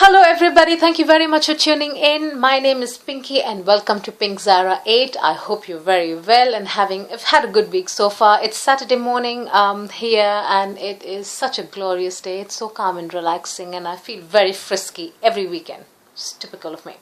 Hello everybody, thank you very much for tuning in. My name is Pinky and welcome to Pink Zara 8. I hope you're very well and have had a good week so far. It's Saturday morning here and it is such a glorious day. It's so calm and relaxing and I feel very frisky every weekend. It's typical of me.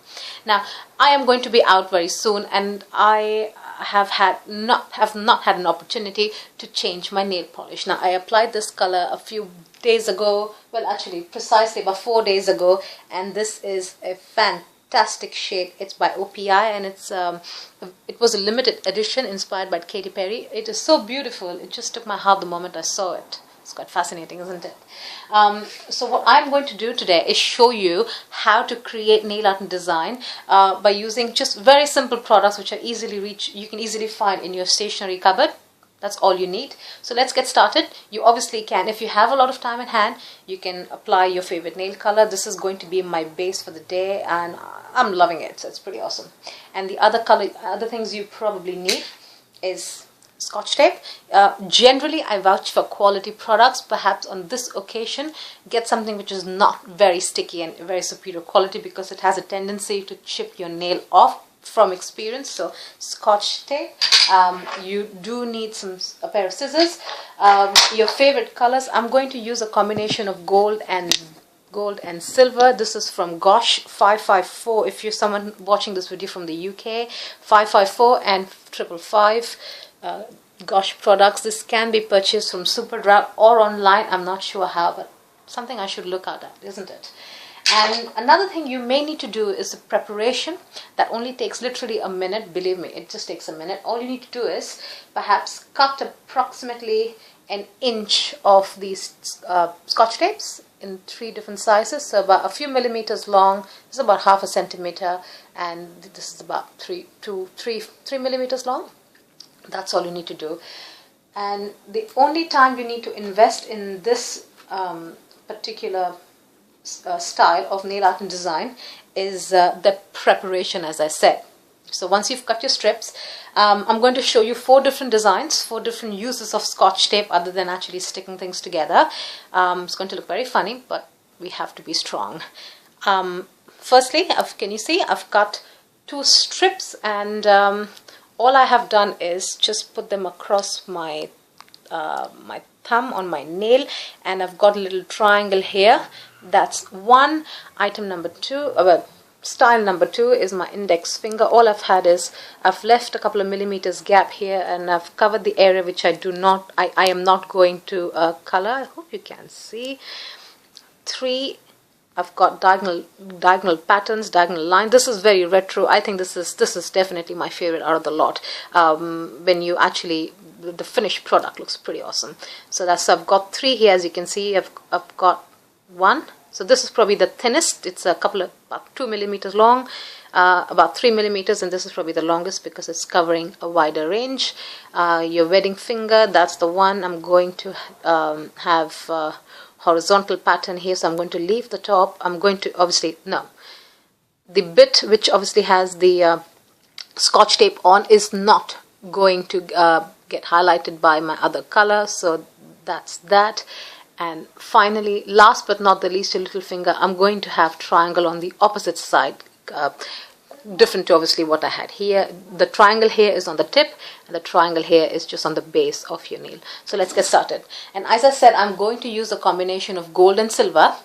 Now, I am going to be out very soon and I have not had an opportunity to change my nail polish. Now, I applied this color a few days ago, well actually precisely about 4 days ago, and this is a fantastic shade. It's by OPI and it was a limited edition inspired by Katy Perry. It is so beautiful, it just took my heart the moment I saw it. It's quite fascinating, isn't it? So what I'm going to do today is show you how to create nail art and design by using just very simple products which are you can easily find in your stationery cupboard. That's all you need. So let's get started. You obviously can, if you have a lot of time at hand, you can apply your favorite nail color. This is going to be my base for the day and I'm loving it. So it's pretty awesome. And the other things you probably need is scotch tape. Generally, I vouch for quality products. Perhaps on this occasion, get something which is not very sticky and very superior quality because it has a tendency to chip your nail off from experience. So scotch tape. You do need a pair of scissors. Your favorite colors. I'm going to use a combination of gold and silver. This is from Gosh 554. If you're someone watching this video from the UK, 554 and 555. Gosh products. This can be purchased from Superdrug or online. I'm not sure how, but something I should look out at, isn't it? And another thing you may need to do is the preparation. That only takes literally a minute. Believe me, it just takes a minute. All you need to do is perhaps cut approximately an inch of these scotch tapes in 3 different sizes. So about a few millimeters long. This is about half a centimeter, and this is about 3 millimeters long. That's all you need to do. And the only time you need to invest in this particular style of nail art and design is the preparation, as I said. So once you've cut your strips, I'm going to show you 4 different designs, 4 different uses of scotch tape other than actually sticking things together. It's going to look very funny, but we have to be strong. Firstly, can you see I've cut 2 strips and all I have done is just put them across my my thumb on my nail, and I've got a little triangle here. That's one. Item number 2, style number 2 is my index finger. All I've had is I've left a couple of millimeters gap here, and I've covered the area which I am not going to color. I hope you can see. 3. I've got diagonal patterns, diagonal line. This is very retro. I think this is definitely my favorite out of the lot. When you actually, the finished product looks pretty awesome. So I've got 3 here, as you can see. I've got 1. So this is probably the thinnest. It's about 2 millimeters long, about 3 millimeters, and this is probably the longest because it's covering a wider range. Your wedding finger, that's the one. I'm going to have horizontal pattern here, so I'm going to leave the top. I'm going to the bit which obviously has the scotch tape on is not going to get highlighted by my other color, so that's that. And finally, last but not the least, a little finger. I'm going to have triangle on the opposite side, different to obviously what I had here. The triangle here is on the tip, and the triangle here is just on the base of your nail. So let's get started. And as I said, I'm going to use a combination of gold and silver.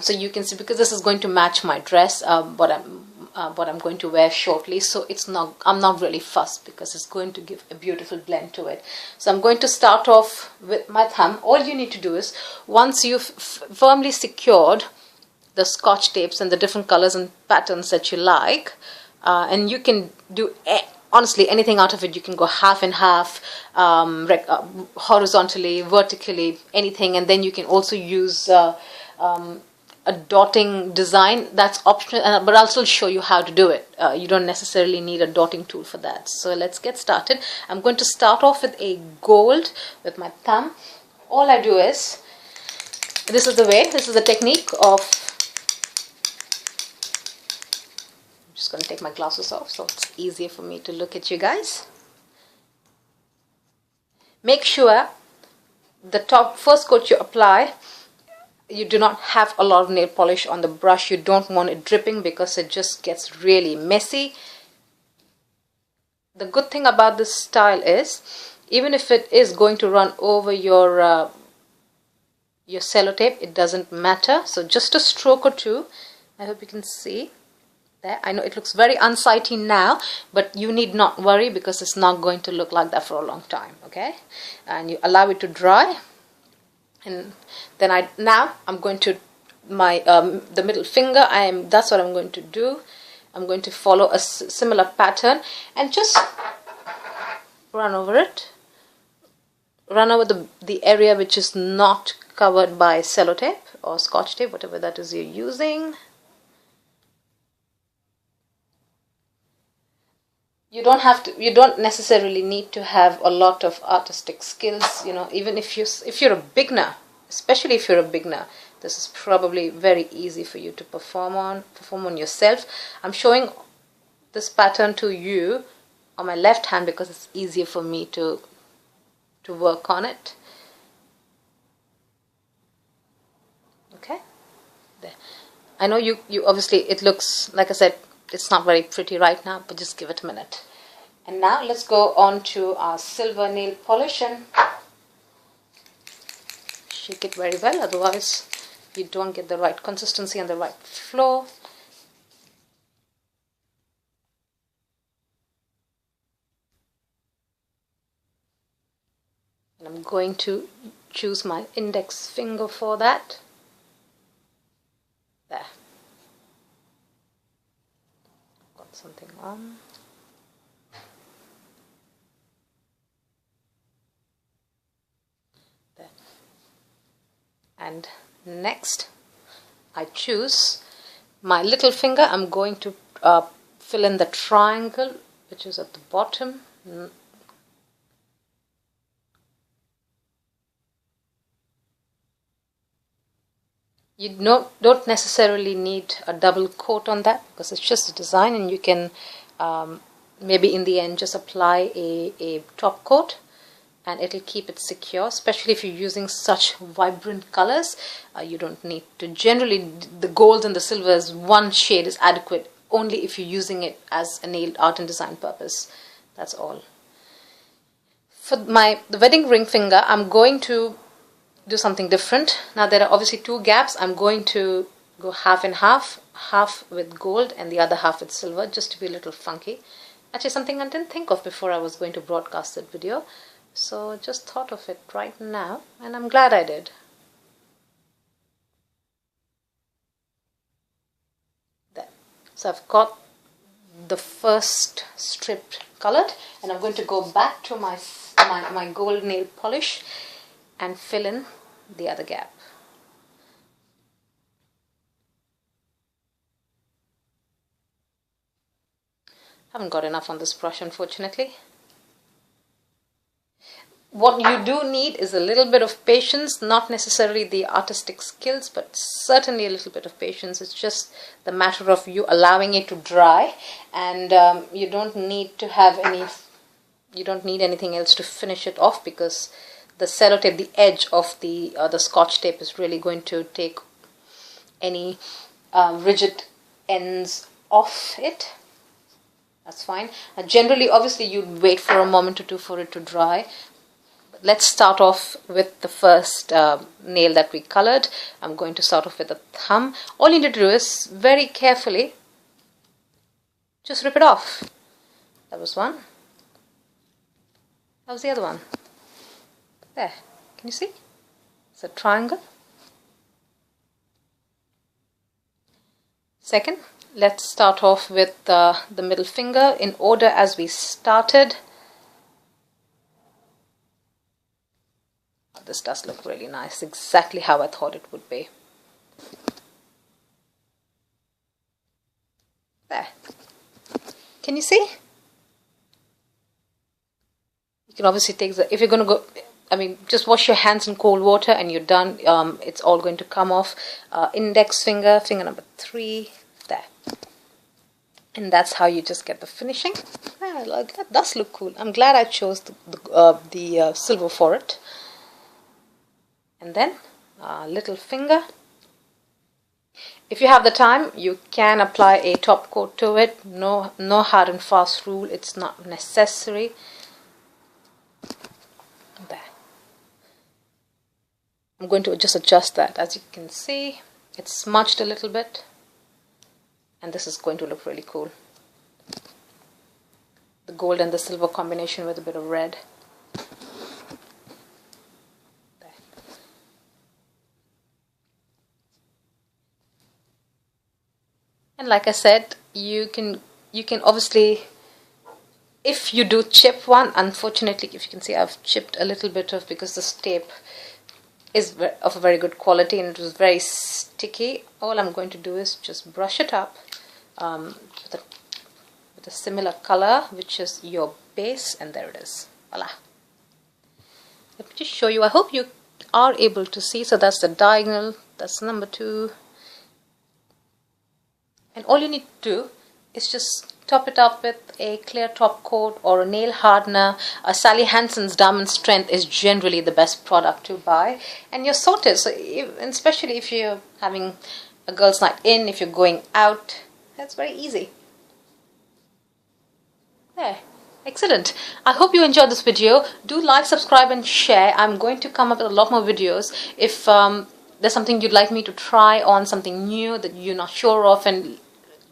So you can see, because this is going to match my dress, what I'm going to wear shortly. So I'm not really fussed because it's going to give a beautiful blend to it. So I'm going to start off with my thumb. All you need to do is, once you've firmly secured the scotch tapes and the different colors and patterns that you like, and you can do honestly anything out of it. You can go half and half, horizontally, vertically, anything, and then you can also use a dotting design. That's optional, but I'll still show you how to do it. You don't necessarily need a dotting tool for that. So let's get started. I'm going to start off with a gold with my thumb. All I do is, this is the technique of, I'm just going to take my glasses off so it's easier for me to look at you guys. Make sure the first coat you apply you do not have a lot of nail polish on the brush, you don't want it dripping because it just gets really messy. The good thing about this style is, even if it is going to run over your sellotape, it doesn't matter. So just a stroke or two. I hope you can see there. I know it looks very unsightly now, but you need not worry because it's not going to look like that for a long time. Okay, and you allow it to dry, and then I'm going to the middle finger. That's what I'm going to do. I'm going to follow a similar pattern and just run over it. Run over the area which is not covered by sellotape or scotch tape, whatever that is you're using. You don't necessarily need to have a lot of artistic skills, even if you're a beginner, especially if you're a beginner, this is probably very easy for you to perform on yourself. I'm showing this pattern to you on my left hand because it's easier for me to work on it. Okay, there. I know you obviously, it looks, like I said, it's not very pretty right now, but just give it a minute. And now let's go on to our silver nail polish and shake it very well, otherwise you don't get the right consistency and the right flow. And I'm going to choose my index finger for that. There. Got something on. There. And next I choose my little finger. I'm going to fill in the triangle which is at the bottom. You don't necessarily need a double coat on that because it's just a design, and you can maybe in the end just apply a top coat and it'll keep it secure, especially if you're using such vibrant colors. You don't need to. Generally, the gold and the silvers, one shade is adequate only if you're using it as a nail art and design purpose. That's all. For the wedding ring finger, I'm going to do something different. Now there are obviously two gaps. I'm going to go half and half with gold and the other half with silver, just to be a little funky. Actually, something I didn't think of before I was going to broadcast that video, so just thought of it right now, and I'm glad I did. There. So I've got the first strip colored, and I'm going to go back to my gold nail polish and fill in the other gap. Haven't got enough on this brush, unfortunately. What you do need is a little bit of patience, not necessarily the artistic skills, but certainly a little bit of patience. It's just the matter of you allowing it to dry, and you don't need anything else to finish it off, because the sellotape, the edge of the scotch tape is really going to take any rigid ends off it. That's fine. Generally, obviously, you'd wait for a moment or two for it to dry. But let's start off with the first nail that we colored. I'm going to start off with the thumb. All you need to do is very carefully just rip it off. That was one. That was the other one. There, can you see? It's a triangle. Second, let's start off with the middle finger in order as we started. Oh, this does look really nice, exactly how I thought it would be. There. Can you see? You can obviously take if you're going to go, just wash your hands in cold water and you're done. It's all going to come off. Index finger, finger number 3, there. And that's how you just get the finishing. That does look cool. I'm glad I chose the silver for it. And then little finger, If you have the time, you can apply a top coat to it. No hard and fast rule. It's not necessary. There. I'm going to just adjust that. As you can see, it's smudged a little bit. And this is going to look really cool. The gold and the silver combination with a bit of red. There. And like I said, you can obviously, if you do chip one, unfortunately, if you can see, I've chipped a little bit of, because this tape is of a very good quality and it was very sticky. All I'm going to do is just brush it up with a similar color, which is your base, and there it is. Voila. Let me just show you. I hope you are able to see. So that's the diagonal, that's number 2. And all you need to do is just top it up with a clear top coat or a nail hardener. Sally Hansen's Diamond Strength is generally the best product to buy, and you're sorted. So especially if you're having a girls' night in, if you're going out, that's very easy. There. Excellent. I hope you enjoyed this video. Do like, subscribe and share. I'm going to come up with a lot more videos. If there's something you'd like me to try on, something new that you're not sure of, and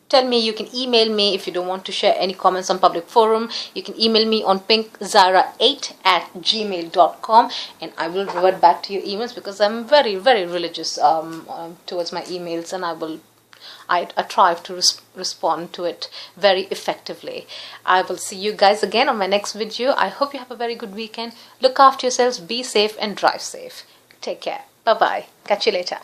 tell me. You can email me if you don't want to share any comments on public forum. You can email me on pinkzara8@gmail.com, and I will revert back to your emails, because I'm very, very religious towards my emails, and I try to respond to it very effectively. I will see you guys again on my next video. I hope you have a very good weekend. Look after yourselves, be safe and drive safe. Take care. Bye-bye. Catch you later.